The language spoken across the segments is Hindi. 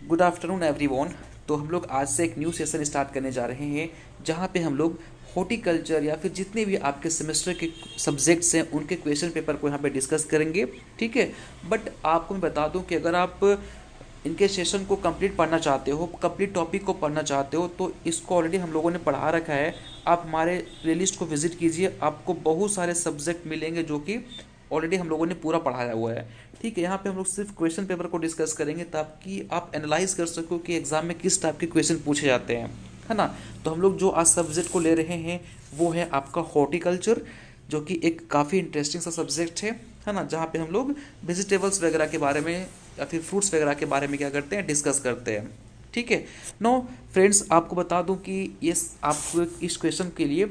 Good afternoon everyone. तो हम लोग आज से एक न्यू सेशन स्टार्ट करने जा रहे हैं जहाँ पे हम लोग हॉर्टिकल्चर या फिर जितने भी आपके सेमेस्टर के सब्जेक्ट्स हैं उनके क्वेश्चन पेपर को यहाँ पे डिस्कस करेंगे। ठीक है। बट आपको मैं बता दूं कि अगर आप इनके सेशन को कंप्लीट पढ़ना चाहते हो, कंप्लीट टॉपिक को पढ़ना चाहते हो, तो इसको ऑलरेडी हम लोगों ने पढ़ा रखा है। आप हमारे प्लेलिस्ट को विजिट कीजिए, आपको बहुत सारे सब्जेक्ट मिलेंगे जो कि ऑलरेडी हम लोगों ने पूरा पढ़ाया हुआ है। ठीक है। यहाँ पे हम लोग सिर्फ क्वेश्चन पेपर को डिस्कस करेंगे ताकि आप एनालाइज कर सको कि एग्जाम में किस टाइप के क्वेश्चन पूछे जाते हैं, है ना। तो हम लोग जो आज सब्जेक्ट को ले रहे हैं वो है आपका हॉर्टिकल्चर, जो कि एक काफ़ी इंटरेस्टिंग सा सब्जेक्ट है ना, जहाँ पे हम लोग वेजिटेबल्स वगैरह के बारे में या फिर फ्रूट्स वगैरह के बारे में क्या करते हैं, डिस्कस करते हैं। ठीक है। नो फ्रेंड्स, आपको बता दूं कि ये आपको इस क्वेश्चन के लिए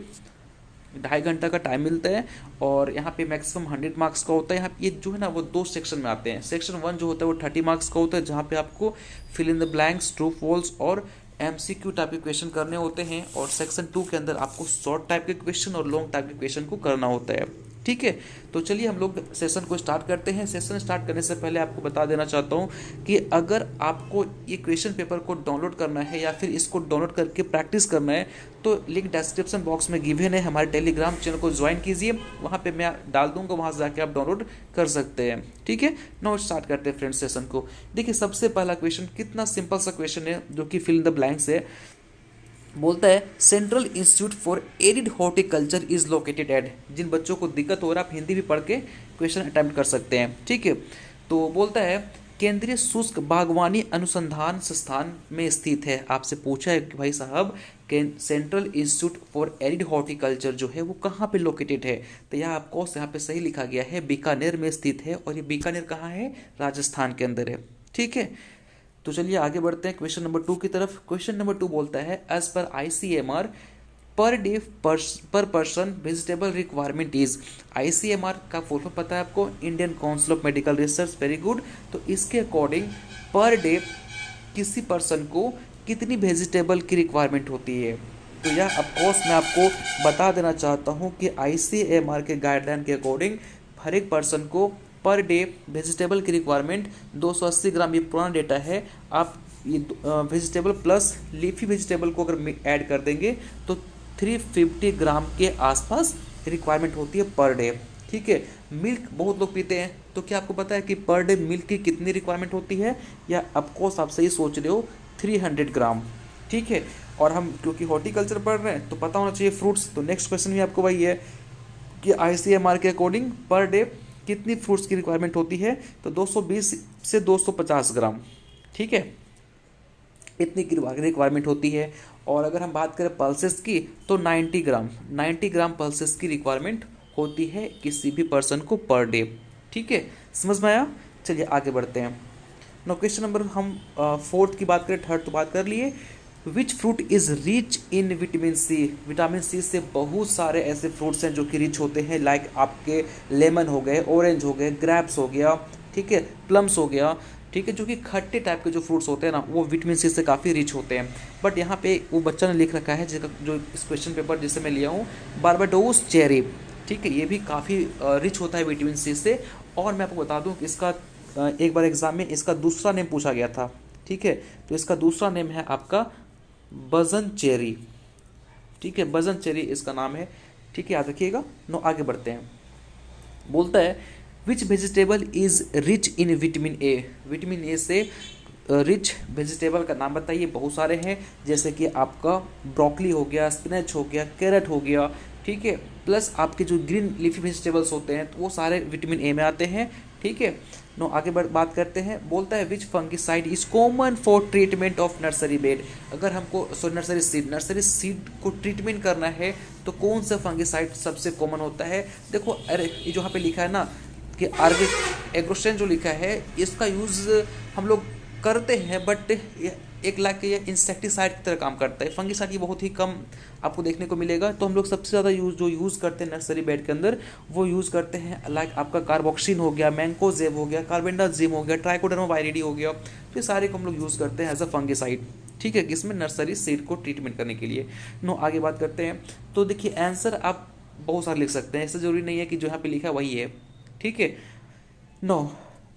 2.5 घंटा का टाइम मिलता है और यहाँ पे मैक्सिमम 100 मार्क्स का होता है। यहाँ ये जो है ना वो दो सेक्शन में आते हैं। सेक्शन 1 जो होता है वो 30 मार्क्स का होता है, जहाँ पे आपको fill in the blanks, true false और एमसीक्यू टाइप के क्वेश्चन करने होते हैं। और सेक्शन 2 के अंदर आपको शॉर्ट टाइप के क्वेश्चन और लॉन्ग टाइप के क्वेश्चन को करना होता है। ठीक है। तो चलिए हम लोग सेशन को स्टार्ट करते हैं। सेशन स्टार्ट करने से पहले आपको बता देना चाहता हूँ कि अगर आपको ये क्वेश्चन पेपर को डाउनलोड करना है या फिर इसको डाउनलोड करके प्रैक्टिस करना है तो लिंक डिस्क्रिप्शन बॉक्स में गिवन है। हमारे टेलीग्राम चैनल को ज्वाइन कीजिए, वहाँ पे मैं डाल दूंगा, वहाँ से जाके आप डाउनलोड कर सकते हैं। ठीक है। नाउ स्टार्ट करते हैं फ्रेंड्स सेशन को। देखिए सबसे पहला क्वेश्चन कितना सिंपल सा क्वेश्चन है जो कि फिल इन द ब्लैंक्स है। बोलता है central institute for arid horticulture is located at. जिन बच्चों को दिक्कत हो रहा है आप हिंदी भी पढ़ के क्वेश्चन अटेम्प्ट कर सकते हैं। ठीक है। तो बोलता है केंद्रीय शुष्क बागवानी अनुसंधान संस्थान में स्थित है। आपसे पूछा है कि भाई साहब central institute for arid horticulture जो है वो कहाँ पे लोकेटेड है। तो यह आपको यहाँ पे सही लिखा गया है, बीकानेर में स्थित है। और ये बीकानेर कहाँ है, राजस्थान के अंदर है। ठीक है। तो चलिए आगे बढ़ते हैं क्वेश्चन नंबर 2 की तरफ। क्वेश्चन नंबर 2 बोलता है as per ICMR per day पर person vegetable requirement is. ICMR का फुल फॉर्म पता है आपको, Indian council of medical research. Very good. तो इसके अकॉर्डिंग पर डे किसी पर्सन को कितनी वेजिटेबल की रिक्वायरमेंट होती है। तो यह ऑफकोर्स मैं आपको बता देना चाहता हूँ कि आईसीएमआर के गाइडलाइन के अकॉर्डिंग हर एक पर्सन को पर डे वेजिटेबल की रिक्वायरमेंट 280 ग्राम, ये पुराना डेटा है। आप ये वेजिटेबल प्लस लीफी वेजिटेबल को अगर ऐड कर देंगे तो 350 ग्राम के आसपास रिक्वायरमेंट होती है पर डे। ठीक है। मिल्क बहुत लोग पीते हैं, तो क्या आपको पता है कि पर डे मिल्क की कितनी रिक्वायरमेंट होती है, या ऑफकोर्स आप सही सोच रहे हो, 300 ग्राम। ठीक है। और हम क्योंकि हॉर्टिकल्चर पढ़ रहे हैं तो पता होना चाहिए फ्रूट्स। तो नेक्स्ट क्वेश्चन भी आपको वही है कि आईसीएमआर के अकॉर्डिंग पर डे कितनी फ्रूट्स की रिक्वायरमेंट होती है। तो 220 से 250 ग्राम। ठीक है, इतनी की रिक्वायरमेंट होती है। और अगर हम बात करें पल्सेस की तो 90 ग्राम पल्सेस की रिक्वायरमेंट होती है किसी भी पर्सन को पर डे। ठीक है, समझ में आया। चलिए आगे बढ़ते हैं। नो क्वेश्चन नंबर हम 4th की बात करें, 3rd तो बात कर लिए। Which fruit is rich in vitamin C. Vitamin C से बहुत सारे ऐसे फ्रूट्स हैं जो कि रिच होते हैं, लाइक आपके लेमन हो गए, ऑरेंज हो गए, ग्रेप्स हो गया, ठीक है, प्लम्स हो गया। ठीक है, जो कि खट्टे टाइप के जो फ्रूट्स होते हैं ना वो विटामिन सी से काफ़ी रिच होते हैं। बट यहाँ पे वो बच्चा ने लिख रखा है जिसका जो इस क्वेश्चन पेपर जिसे मैं लिया हूँ, बारबाडोस चेरी। ठीक है, ये भी काफ़ी रिच होता है विटामिन सी से। और मैं आपको बता दूँ कि इसका एक बार एग्जाम में इसका दूसरा नेम पूछा गया था। ठीक है, तो इसका दूसरा नेम है आपका बजन चेरी। ठीक है, बजन चेरी इसका नाम है। ठीक है, याद रखिएगा। नो आगे बढ़ते हैं। बोलता है which vegetable is rich in vitamin A. Vitamin A से रिच वेजिटेबल का नाम बताइए। बहुत सारे हैं, जैसे कि आपका ब्रोकली हो गया, स्पिनच हो गया, कैरेट हो गया। ठीक है, प्लस आपके जो ग्रीन लीफी वेजिटेबल्स होते हैं तो वो सारे विटामिन ए में आते हैं। ठीक है, नो आगे बात करते हैं। बोलता है which fungicide is common for treatment of nursery bed. अगर हमको नर्सरी सीड को ट्रीटमेंट करना है तो कौन सा फंगिसाइड सबसे कॉमन होता है। देखो अरे ये जो यहाँ पे लिखा है ना कि आर्गेनिक एग्रोस्टेन जो लिखा है इसका यूज़ हम लोग करते हैं, बट एक लाख ये इंसेक्टिसाइड की तरह काम करता है। फंगिसाइड ये बहुत ही कम आपको देखने को मिलेगा। तो हम लोग सबसे ज़्यादा यूज़ करते हैं नर्सरी बेड के अंदर, वो यूज़ करते हैं लाइक आपका कार्बोक्सिन हो गया, मैंकोजेब हो गया, कार्बेंडाजिम हो गया, ट्राइकोडर्मा वायरिडी हो गया। तो ये सारे को हम लोग यूज़ करते हैं एज अ फंगिसाइड। ठीक है, किसमें, नर्सरी सीड को ट्रीटमेंट करने के लिए। नो आगे बात करते हैं। तो देखिए आंसर आप बहुत सारे लिख सकते हैं, ऐसा जरूरी नहीं है कि जो यहाँ पे लिखा है वही है। ठीक है, no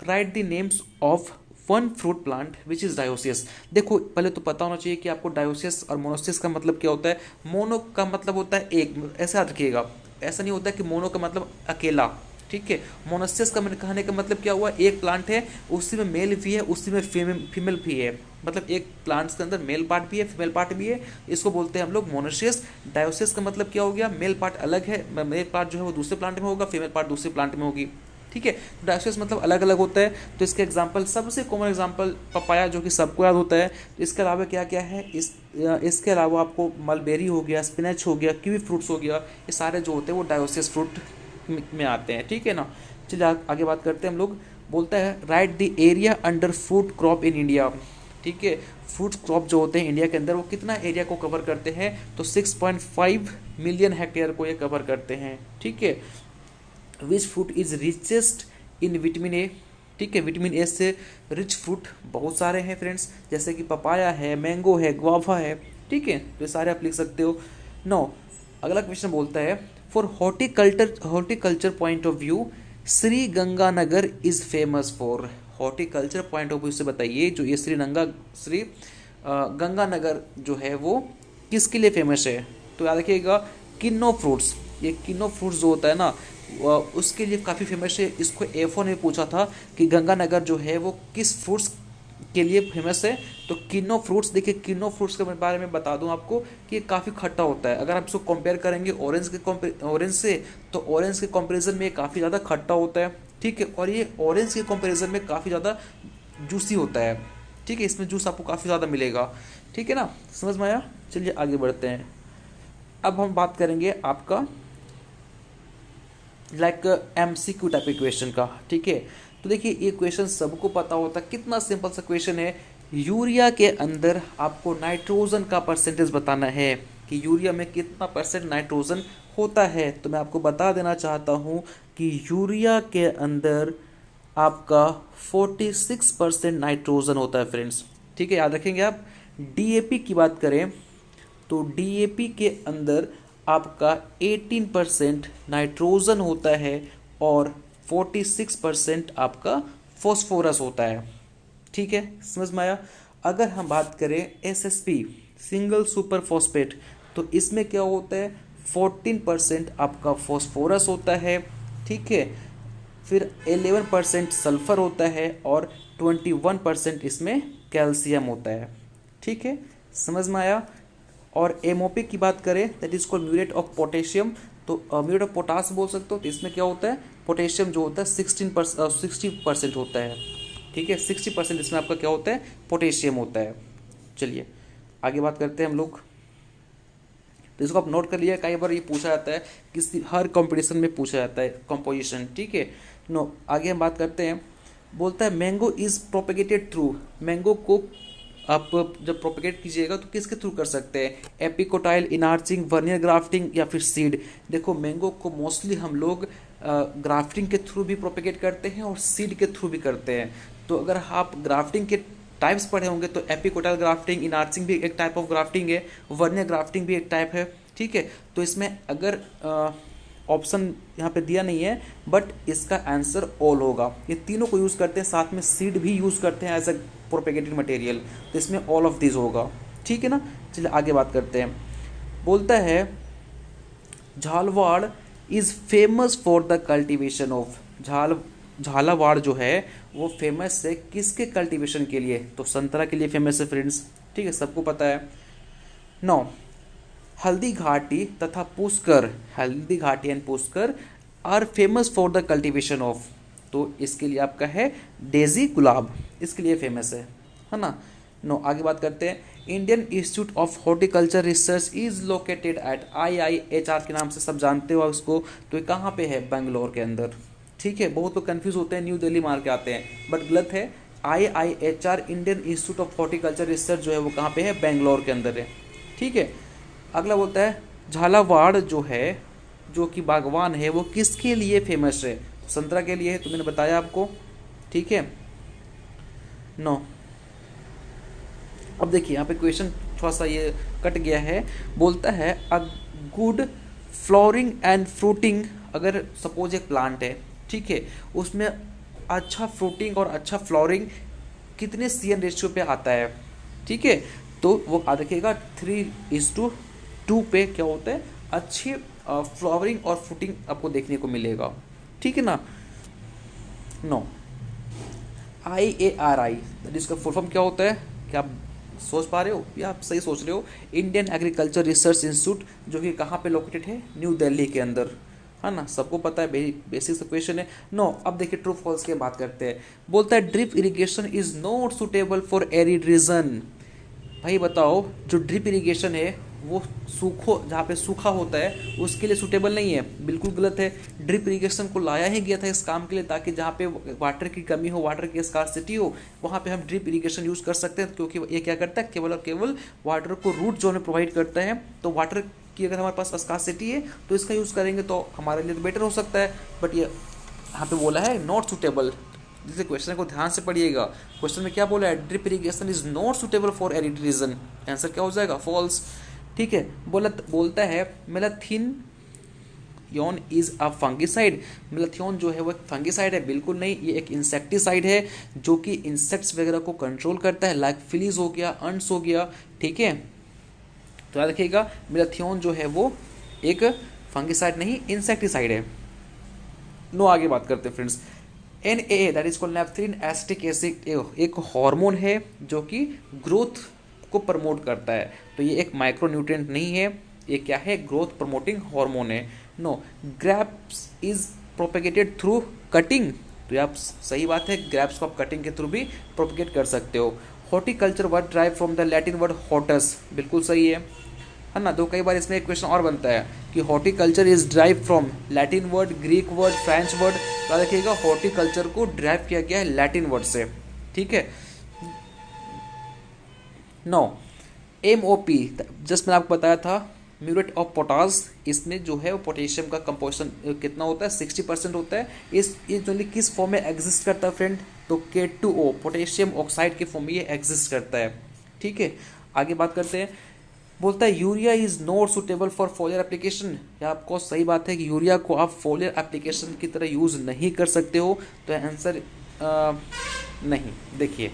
write the names of one fruit plant which is dioecious. देखो पहले तो पता होना चाहिए कि आपको डायोसियस और मोनोसियस का मतलब क्या होता है। मोनो का मतलब होता है एक, ऐसा याद रखिएगा, ऐसा नहीं होता कि मोनो का मतलब अकेला, ठीक है। मोनोसियस का मैंने कहने का मतलब क्या हुआ, एक प्लांट है उसी में मेल भी है उसी में फीमेल भी है, मतलब एक प्लांट्स के अंदर मेल पार्ट भी है फीमेल पार्ट भी है, इसको बोलते हैं हम लोग मोनोसियस। डायोसियस का मतलब क्या हो गया, मेल पार्ट अलग है, मेल पार्ट जो है वो दूसरे प्लांट में होगा, फीमेल पार्ट दूसरे प्लांट में होगी, ठीक है। डायोसियस मतलब अलग अलग होता है। तो इसके एग्जांपल, सबसे कॉमन एग्जांपल पपाया जो कि सबको याद होता है। तो इसके अलावा क्या क्या है, इसके अलावा आपको मलबेरी हो गया, स्पिनच हो गया, कीवी फ्रूट्स हो गया, ये सारे जो होते हैं वो डायोसियस फ्रूट में आते हैं, ठीक है ना। चलिए आगे बात करते हैं हम लोग। बोलता है right the area under fruit crop in India, ठीक है। फ्रूट क्रॉप जो होते हैं इंडिया के अंदर वो कितना एरिया को कवर करते हैं, तो 6.5 मिलियन हेक्टेयर को ये कवर करते हैं, ठीक है। विच fruit is richest in vitamin A, ठीक है। विटामिन ए से रिच फ्रूट बहुत सारे हैं फ्रेंड्स, जैसे कि पपाया है, मैंगो है, गुआवा है, ठीक है। तो ये सारे आप लिख सकते हो। नो, अगला क्वेश्चन बोलता है for horticulture point of view Shri Ganganagar is famous for. Horticulture point of view से बताइए जो ये श्री गंगानगर जो है वो किसके लिए फेमस है। तो याद रखिएगा किन्नो फ्रूट्स, ये किन्नो फ्रूट्स जो होता है ना उसके लिए काफ़ी फेमस है। इसको F1 ने पूछा था कि गंगानगर जो है वो किस फ्रूट्स के लिए फेमस है। तो किन्नो फ्रूट्स, देखिए किन्नो फ्रूट्स के बारे में बता दूं आपको कि ये काफ़ी खट्टा होता है। अगर आप इसको कंपेयर करेंगे ऑरेंज से, तो ऑरेंज के कंपैरिजन में ये काफ़ी ज़्यादा खट्टा होता है, ठीक है। और ये ऑरेंज के कंपैरिजन में काफ़ी ज़्यादा जूसी होता है, ठीक है। इसमें जूस आपको काफ़ी ज़्यादा मिलेगा, ठीक है ना, समझ में आया। चलिए आगे बढ़ते हैं। अब हम बात करेंगे आपका MCQ टाइप के क्वेश्चन का, ठीक है। तो देखिए ये क्वेश्चन सबको पता होता है, कितना सिंपल सा क्वेश्चन है। यूरिया के अंदर आपको नाइट्रोजन का परसेंटेज बताना है कि यूरिया में कितना परसेंट नाइट्रोजन होता है। तो मैं आपको बता देना चाहता हूँ कि यूरिया के अंदर आपका 46% नाइट्रोजन होता है फ्रेंड्स, ठीक है, याद रखेंगे आप। DAP की बात करें तो DAP के अंदर आपका 18% नाइट्रोजन होता है और 46% आपका फॉस्फोरस होता है, ठीक है, समझ में आया। अगर हम बात करें SSP सिंगल सुपर फॉस्फेट, तो इसमें क्या होता है 14% आपका फॉस्फोरस होता है, ठीक है। फिर 11% सल्फर होता है और 21% इसमें कैल्शियम होता है, ठीक है, समझ में आया। और MOP की बात करें that is called muriate of potassium, तो म्यूरेट ऑफ पोटास बोल सकते हो। तो इसमें क्या होता है, पोटेशियम जो होता है 60% होता है, ठीक है। 60% इसमें आपका क्या होता है, पोटेशियम होता है। चलिए आगे बात करते हैं हम लोग। तो इसको आप नोट कर लिया, कई बार ये पूछा जाता है, किसी हर कंपटीशन में पूछा जाता है कंपोजिशन, ठीक है। नो, आगे हम बात करते हैं। बोलता है mango is propagated through, mango को आप जब प्रोपेगेट कीजिएगा तो किसके थ्रू कर सकते हैं, एपिकोटाइल, इनार्चिंग, वर्नियर ग्राफ्टिंग या फिर सीड। देखो मैंगो को मोस्टली हम लोग ग्राफ्टिंग के थ्रू भी प्रोपेगेट करते हैं और सीड के थ्रू भी करते हैं। तो अगर आप ग्राफ्टिंग के टाइप्स पढ़े होंगे तो एपिकोटाइल ग्राफ्टिंग, इनार्चिंग भी एक टाइप ऑफ ग्राफ्टिंग है, वर्नियर ग्राफ्टिंग भी एक टाइप है, ठीक है। तो इसमें अगर ऑप्शन यहाँ पे दिया नहीं है बट इसका आंसर ऑल होगा। ये तीनों को यूज़ करते हैं, साथ में सीड भी यूज़ करते हैं एज अ प्रोपेगेटेड मटेरियल, तो इसमें ऑल ऑफ दिस होगा, ठीक है ना। चलिए आगे बात करते हैं। बोलता है Jhalawar is famous for the cultivation of, Jhalawar जो है वो फेमस है किसके कल्टीवेशन के लिए, तो संतरा के लिए फेमस है फ्रेंड्स, ठीक है, सबको पता है। 9, हल्दी घाटी तथा Pushkar, Haldi Ghati and Pushkar are famous for the cultivation of, तो इसके लिए आपका है डेजी गुलाब, इसके लिए फेमस है ना। नो, आगे बात करते हैं। Indian institute of horticulture research is located eight IIHR के नाम से सब जानते हो इसको, तो ये कहाँ पे है, बेंगलोर के अंदर, ठीक है। बहुत लोग कंफ्यूज होते हैं, न्यू दिल्ली मार के आते हैं, बट गलत है। IIHR Indian institute of horticulture research जो है वो कहाँ पे है, बेंगलोर के अंदर है, ठीक है। अगला बोलता है झालावाड़ जो है, जो कि बागवान है, वो किसके लिए फेमस है, संतरा के लिए है, तो मैंने बताया आपको, ठीक है। नो, अब देखिए यहाँ पे क्वेश्चन थोड़ा सा ये कट गया है। बोलता है a good flooring and fruiting, अगर सपोज एक प्लांट है, ठीक है, उसमें अच्छा फ्रूटिंग और अच्छा फ्लोरिंग कितने CN रेशियो पे आता है, ठीक है। तो वो आ देखिएगा 3:2 पे क्या होता है, अच्छी फ्लावरिंग और फ्रूटिंग आपको देखने को मिलेगा, ठीक है ना। नो, IARI जिसका फुल फॉर्म क्या होता है, क्या आप सोच पा रहे हो या आप सही सोच रहे हो? इंडियन एग्रीकल्चर रिसर्च इंस्टीट्यूट, जो कि कहाँ पे लोकेटेड है, न्यू दिल्ली के अंदर, है ना, सबको पता है, बेसिक सा क्वेश्चन है। नो, अब देखिए ट्रू फॉल्स की बात करते हैं। बोलता है drip irrigation is not suitable for arid region. भाई बताओ, जो ड्रिप इरिगेशन है वो सूखो, जहाँ पे सूखा होता है उसके लिए सूटेबल नहीं है, बिल्कुल गलत है। ड्रिप इरिगेशन को लाया ही गया था इस काम के लिए, ताकि जहाँ पे वाटर की कमी हो, वाटर की स्कार्सिटी हो, वहाँ पे हम ड्रिप इरिगेशन यूज़ कर सकते हैं, क्योंकि ये क्या करता है, केवल और केवल वाटर को रूट जोन में प्रोवाइड करता है। तो वाटर की अगर हमारे पास स्कार्सिटी है तो इसका यूज़ करेंगे तो हमारे लिए तो बेटर हो सकता है, बट ये यहाँ पे बोला है नॉट सूटेबल। जैसे क्वेश्चन को ध्यान से पढ़िएगा, क्वेश्चन में क्या बोला है, drip irrigation is not suitable for arid region, answer क्या हो जाएगा, फॉल्स, ठीक है। बोलता है मेलाथिन योन इज अ फंगिसाइड। मेलाथियोन जो है वो एक फंगिसाइड है, बिल्कुल नहीं, ये एक इंसेक्टिसाइड है जो कि इंसेक्ट्स वगैरह को कंट्रोल करता है, लाइक फ्लीज हो गया, अंट्स हो गया, ठीक है। तो याद रखिएगा, मेलाथियोन जो है वो एक फंगिसाइड नहीं, इंसेक्टिसाइड है। नो, आगे बात करते हैं friends. NAA that is called naphthalene acetic acid, एक हार्मोन है जो कि ग्रोथ को प्रमोट करता है। तो ये एक माइक्रो न्यूट्रिएंट नहीं है, ये क्या है, ग्रोथ प्रमोटिंग हार्मोन है। No, grapes is propagated through cutting. तो आप सही बात है, ग्रैप्स को आप कटिंग के थ्रू भी प्रोपेगेट कर सकते हो। Horticulture word derive from the Latin word hortus, बिल्कुल सही है ना। तो कई बार इसमें एक क्वेश्चन और बनता है कि horticulture is drive from Latin word, Greek word, French word. तो देखिएगा हॉर्टिकल्चर को ड्राइव किया गया है लैटिन वर्ड से, ठीक है। नो, MOP जस्ट मैंने आपको बताया था, म्यूरेट ऑफ पोटास, इसमें जो है वो पोटेशियम का कंपोजिशन कितना होता है, 60% होता है। ये जनरली किस फॉर्म में एग्जिस्ट करता है फ्रेंड, तो K2O पोटेशियम ऑक्साइड के फॉर्म में ये एग्जिस्ट करता है, ठीक है। आगे बात करते हैं। बोलता है urea is not suitable for फोलियर application. या आपको सही बात है कि यूरिया को आप फोलियर एप्लीकेशन की तरह यूज़ नहीं कर सकते हो, तो आंसर नहीं। देखिए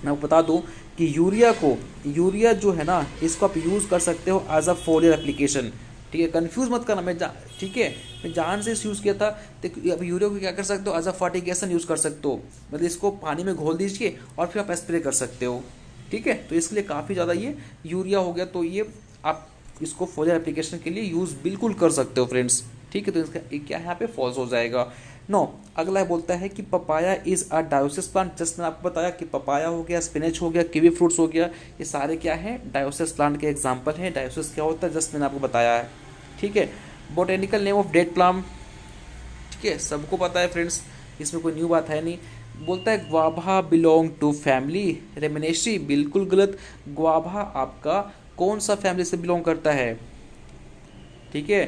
मैं आपको बता दूं कि यूरिया जो है ना, इसको आप यूज़ कर सकते हो एज अ फोलियर एप्लीकेशन, ठीक है। कंफ्यूज मत करना, ठीक है, मैं जान से इस यूज़ किया था। तो अब यूरिया को क्या कर सकते हो, एज अ फर्टिगेशन यूज़ कर सकते हो, मतलब इसको पानी में घोल दीजिए और फिर आप स्प्रे कर सकते हो, ठीक है। तो इसके लिए काफ़ी ज़्यादा ये यूरिया हो गया, तो ये आप इसको फोलियर एप्लीकेशन के लिए यूज़ बिल्कुल कर सकते हो फ्रेंड्स, ठीक है। तो इसका क्या है, यहाँ पे फॉल्स हो जाएगा। नो, अगला बोलता है कि papaya is a डायोसिस plant. Just मैंने आपको बताया कि पपाया हो गया, स्पिनच हो गया, कीवी फ्रूट्स हो गया, ये सारे क्या है, डायोसिस प्लांट के एग्जाम्पल हैं। डायोसिस क्या होता है, जस्ट मैंने आपको बताया है, ठीक है। बोटेनिकल नेम ऑफ डेट प्लाम, ठीक है, सबको पता है फ्रेंड्स, इसमें कोई न्यू बात है नहीं। बोलता है ग्वाभा बिलोंग टू फैमिली रेमिनेशी, बिल्कुल गलत। ग्वाभा आपका कौन सा फैमिली से बिलोंग करता है, ठीक है।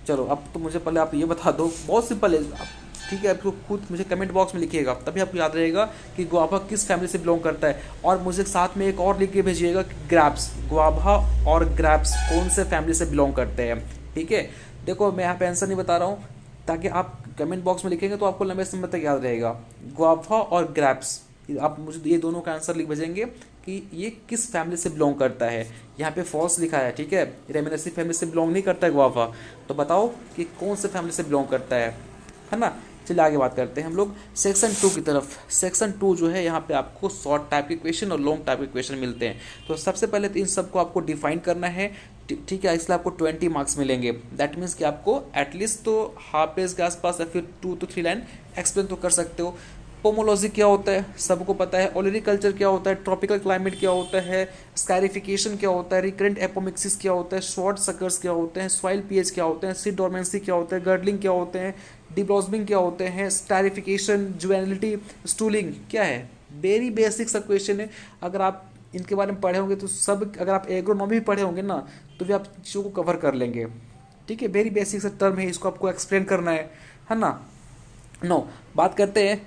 चलो अब तो मुझे पहले आप ये बता दो, बहुत सिंपल है, ठीक है। आपको खुद मुझे कमेंट बॉक्स में लिखिएगा, तभी आपको याद रहेगा कि ग्वाभा किस फैमिली से बिलोंग करता है। और मुझे साथ में एक और लिख के भेजिएगा कि ग्रैप्स, ग्वाभा और ग्रैप्स कौन से फैमिली से बिलोंग करते हैं, ठीक है। देखो मैं यहाँ पे आंसर नहीं बता रहा हूँ, ताकि आप कमेंट बॉक्स में लिखेंगे तो आपको लंबे समय तक याद रहेगा। ग्वाभा और ग्रैप्स, आप मुझे ये दोनों का आंसर लिख भेजेंगे कि ये किस फैमिली से बिलोंग करता है। यहाँ पे फॉल्स लिखा है, ठीक है, रेमिनेसी फैमिली से बिलोंग नहीं करता है ग्वाभा। तो बताओ कि कौन से फैमिली से बिलोंग करता है ना। चलिए आगे बात करते हैं हम लोग सेक्शन 2 की तरफ। सेक्शन 2 जो है, यहाँ पे आपको शॉर्ट टाइप के क्वेश्चन और लॉन्ग टाइप के क्वेश्चन मिलते हैं। तो सबसे पहले तो इन सबको आपको डिफाइन करना है, ठीक है। इसलिए आपको 20 मार्क्स मिलेंगे। दैट मीन्स कि आपको एटलीस्ट तो हाफ पेज के आसपास या फिर 2 to 3 लाइन एक्सप्लेन तो कर सकते हो। पोमोलॉजी क्या होता है सबको पता है, ओलेरिकल्चर क्या होता है, ट्रॉपिकल क्लाइमेट क्या होता है, स्कारिफिकेशन क्या होता है, रिकरेंट एपोमिक्सिस क्या होता है, शॉर्ट सकर्स क्या होते हैं, सॉइल पीएच क्या होते हैं, सीड डोरमेंसी क्या होता है, गर्डलिंग क्या होते हैं, डिब्लॉसमिंग क्या होते हैं, स्टारिफिकेशन, जुवेनिलिटी, स्टूलिंग क्या है। वेरी बेसिक सब क्वेश्चन है। अगर आप इनके बारे में पढ़े होंगे तो सब, अगर आप एग्रोनॉमी भी पढ़े होंगे ना तो भी आप चीज़ों को कवर कर लेंगे, ठीक है। वेरी बेसिक सा टर्म है, इसको आपको एक्सप्लेन करना है ना। नो, बात करते हैं।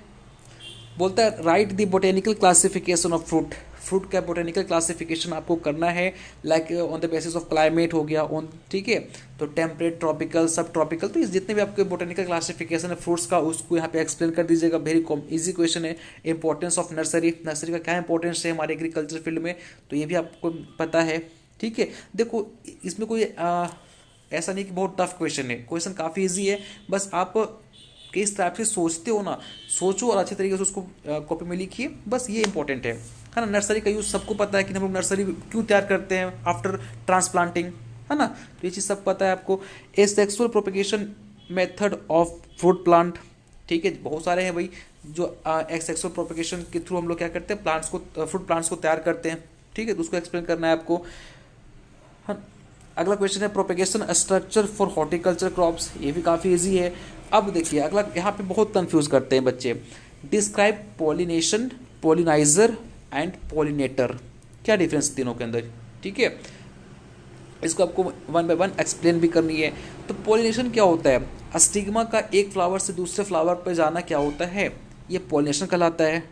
बोलता है right the botanical classification of fruit. Fruit का बोटेनिकल क्लासिफिकेशन आपको करना है, like on the basis of climate हो गया ऑन, ठीक है, तो टेम्परेट, ट्रॉपिकल, सब ट्रॉपिकल, तो जितने भी आपके बोटेनिकल क्लासिफिकेशन है फ्रूट्स का उसको यहाँ पे एक्सप्लेन कर दीजिएगा। वेरी इजी क्वेश्चन है। इंपॉर्टेंस ऑफ नर्सरी, नर्सरी का क्या इंपॉर्टेंस है हमारे एग्रीकल्चर फील्ड में, तो ये भी आपको पता है, ठीक है। देखो इसमें कोई ऐसा नहीं कि बहुत टफ क्वेश्चन है, क्वेश्चन काफ़ी ईजी है, बस आप किस टाइप से सोचते हो ना, सोचो और अच्छे तरीके से उसको कॉपी में लिखिए, बस ये इंपॉर्टेंट है ना। नर्सरी का यूज़ सबको पता है कि हम लोग नर्सरी क्यों तैयार करते हैं आफ्टर ट्रांसप्लांटिंग, है ना, तो ये चीज़ सब पता है आपको। ए sexual propagation method of fruit plant, ठीक है, बहुत सारे हैं भाई जो सेक्सुअल प्रोपेगेशन के थ्रू हम लोग क्या करते हैं, प्लांट्स को, फ्रूट प्लांट्स को तैयार करते हैं, ठीक है, तो उसको एक्सप्लेन करना है आपको। हाँ, अगला क्वेश्चन है propagation structure for horticulture crops, ये भी काफ़ी इजी है। अब देखिए अगला, यहाँ पे बहुत कंफ्यूज करते हैं बच्चे, describe pollination, pollinizer and pollinator, क्या डिफरेंस तीनों के अंदर, ठीक है, इसको आपको वन बाय वन एक्सप्लेन भी करनी है। तो पॉलिनेशन क्या होता है, अस्टिग्मा का एक फ्लावर से दूसरे फ्लावर पर जाना क्या होता है, ये पॉलिनेशन कहलाता है,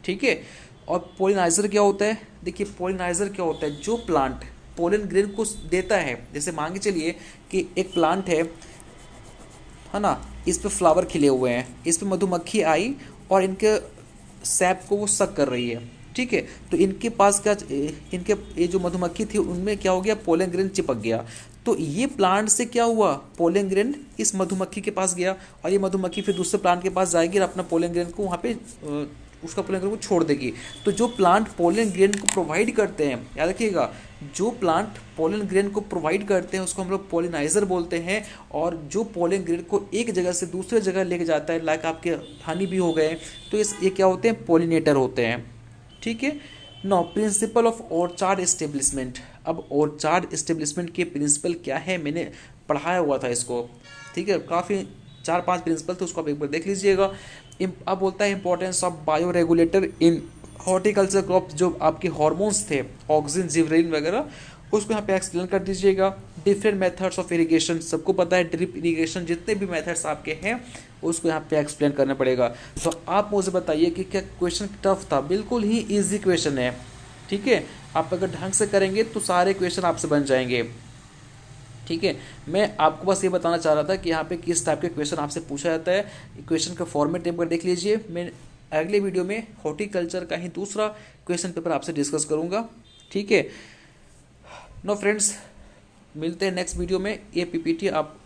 ठीक है। और पॉलिनाइजर क्या होता है, देखिए पॉलिनाइजर क्या होता है, जो प्लांट पोलन ग्रेन को देता है, जैसे मान के चलिए कि एक प्लांट है ना, इस पे फ्लावर खिले हुए हैं, इस पे मधुमक्खी आई और इनके सैप को वो सक कर रही है, ठीक है, तो इनके पास क्या, इनके ये जो मधुमक्खी थी उनमें क्या हो गया, पोलन ग्रेन चिपक गया, तो ये प्लांट से क्या हुआ, पोलन ग्रेन इस मधुमक्खी के पास गया और ये मधुमक्खी फिर दूसरे प्लांट के पास जाएगी और अपना पोलन ग्रेन को वहाँ पे उसका पोलन ग्रेन को छोड़ देगी। तो जो प्लांट पोलन ग्रेन को प्रोवाइड करते हैं, याद रखिएगा, जो प्लांट पोलन ग्रेन को प्रोवाइड करते हैं उसको हम लोग पॉलिनाइजर बोलते हैं, और जो पोलन ग्रेन को एक जगह से दूसरे जगह लेके जाता है, लाइक आपके हनी भी हो गए, तो ये क्या होते हैं, पॉलिनेटर होते हैं, ठीक है। No principle of orchard establishment, अब ऑर्चार्ड एस्टेब्लिशमेंट के प्रिंसिपल क्या है, मैंने पढ़ाया हुआ था इसको, ठीक है, काफ़ी 4-5 प्रिंसिपल थे, उसको आप एक बार देख लीजिएगा। अब बोलता है importance of bio regulator in horticulture crop, जो आपके हार्मोन्स थे ऑक्सीजन, जिबरेलिन वगैरह, उसको यहाँ पे एक्सप्लेन कर दीजिएगा। डिफरेंट मेथड्स ऑफ इरिगेशन, सबको पता है ड्रिप इरिगेशन, जितने भी मेथड्स आपके हैं उसको यहाँ पे एक्सप्लेन करना पड़ेगा। तो आप मुझे बताइए कि क्या क्वेश्चन टफ था, बिल्कुल ही ईजी क्वेश्चन है, ठीक है, आप अगर ढंग से करेंगे तो सारे क्वेश्चन आपसे बन जाएंगे, ठीक है। मैं आपको बस ये बताना चाह रहा था कि यहाँ पे किस टाइप के क्वेश्चन आपसे पूछा जाता है, क्वेश्चन का फॉर्मेट एक बार देख लीजिए। मैं अगले वीडियो में हॉर्टिकल्चर का ही दूसरा क्वेश्चन पेपर आपसे डिस्कस करूँगा, ठीक है। नो फ्रेंड्स, मिलते हैं नेक्स्ट वीडियो में। ये पीपीटी आप,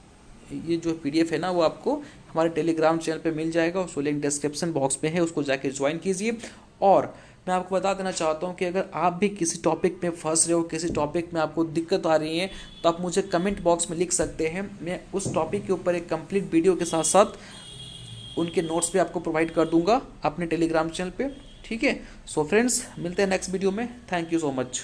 ये जो पीडीएफ है ना, वो आपको हमारे टेलीग्राम चैनल पे मिल जाएगा, उसको लिंक डिस्क्रिप्शन बॉक्स में है, उसको जाके ज्वाइन कीजिए। और मैं आपको बता देना चाहता हूँ कि अगर आप भी किसी टॉपिक में फंस रहे हो, किसी टॉपिक में आपको दिक्कत आ रही है, तो आप मुझे कमेंट बॉक्स में लिख सकते हैं, मैं उस टॉपिक के ऊपर एक कंप्लीट वीडियो के साथ साथ उनके नोट्स भी आपको प्रोवाइड कर दूंगा अपने टेलीग्राम चैनल पे, ठीक है। सो फ्रेंड्स, मिलते हैं नेक्स्ट वीडियो में, थैंक यू सो मच।